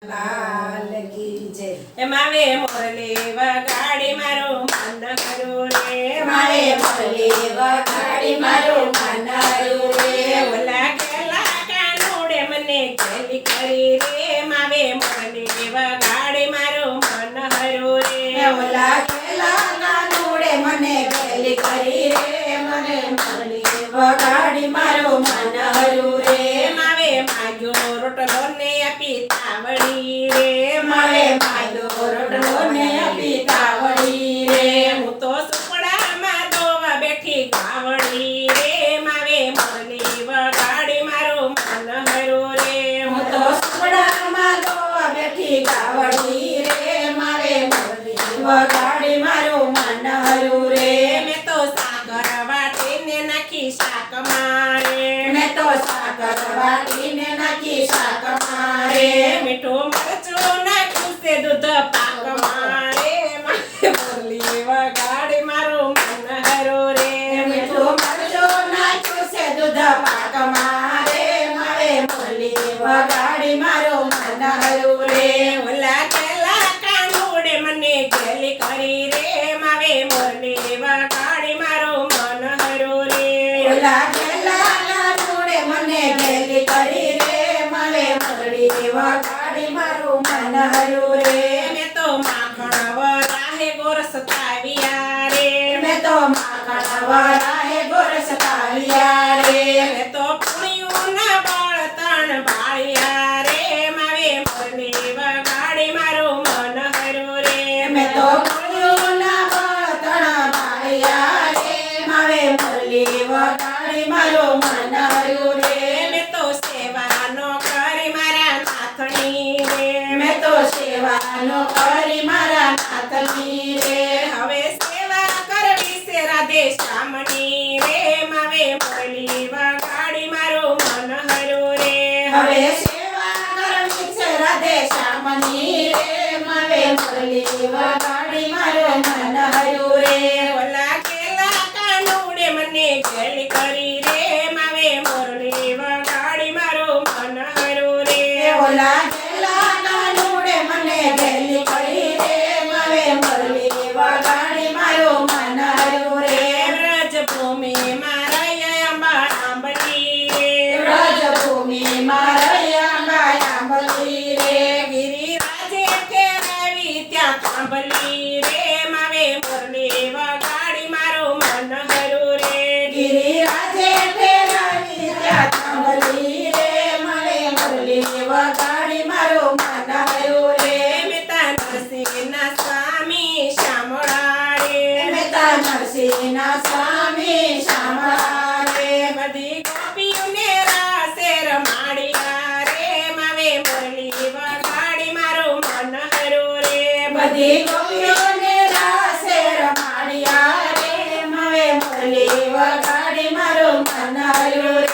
लाल की जय। मावे मोरली वगाड़ी मारो मन हरो रे। मावे मोरली वगाड़ी मारो मन हरो रे। ओला केला कानूड़े मने खेली करी रे। मावे मोरली वगाड़ी मारो मन हरो रे। ओला केला कानूड़े मने खेली करी रे। मने मोरली वगाड़ी मारो मन हरो रे। मावे माग्यो रोटलो ने आपी तावड़ी रे। मावे माग्यो रोटलो ने आपी तावड़ी रे। હું તો સુપડામાં દોવા બેઠી ગાવડી રે. માવે મોરલી વગાડી મારો મન હરો રે. હું તો સુપડામાં દોવા બેઠી ગાવડી રે. માવે મોરલી વગાડી મારો મન હરો રે. મેં તો સાકર વાટીને નાખી શાક મારે. મેં તો સાકર વાટીને નાખી શાક મારે. મીઠું મરચું નાખ્યું છે દૂધ પાક મારે. મારે મોરલી વગાડી મારો મન હરો રે. મીઠું મરચું નાખ્યું છે દૂધ પાક મારે. મારે મોરલી વગાડી મારો મન હરો રે. ઓલા કેલા કાનૂડે મને ગેલી કરી રે. માવે મોરલી વગાડી મારો મન હરો રે. ઓલા કેલા કાનૂડે મને ગેલી કરી રે. મારે મોરલી વગાડી મારો મન હરો રે. મેં તો માખણ વરાહે ગોરસ તાવ્યા રે. મેં તો માખણ વરાહે ગોરસ તાવ્યા રે. મેં તો પુણ્યું ના બળતણ ભાળ્યા રે. માવે મોરલી વગાડી મારો મન હરો રે. મેં તો ફૂલોના બળતણ ભાળ્યા રે. માવે મોરલી વગાડી મારો મન હરો રે. મેં તો સેવાનો કરી મારા નાથની રે. મેં તો સેવાનો કરી મારા નાથની રે. હવે સેવા કરવી છે રાધે શ્યામની રે. માવે મોરલી વગાડી મારો મન હરો રે. હવે સેવા કરવી છે રાધે શ્યામની રે. માવે મોરલી વગાડી મારો મન હરો રે. ઓલા કેલા કાનૂડે મને ગેલી કરી રે. માવે મોરલી વગાડી મારો મન હરો રે. ઓલા કેલા કાનૂડે મને ગેલી કરી રે. માવે મોરલી વગાડી મારો મન હરો રે. વ્રજભૂમિ મારા અંબા આંબલી રે. વ્રજભૂમિ મારયા માયાંબલી રે. ગિરિરાજે ફેરવી ત્યાં કાંબલી રે. માવે મોરલી વગાડી મારો મન હરો રે. ગિરિરાજે ફેરવી ત્યાં થાંભલી રે. મારે મોરલી વગાડી મારો મન હરો રે. મેતા નરસિંહના સ્વામી શામળા રે. મહેતા નરસિંહના સ્વામી શામળા રે. બધી ગોપીઓને રાસે રમાડ્યા રે. માવે મોરલી વગાડી મારો મન હરો રે. બધી ગોપીઓને રાસે રમાડ્યા રે. મારે મોરલી વગાડી મારો મન હરો રે.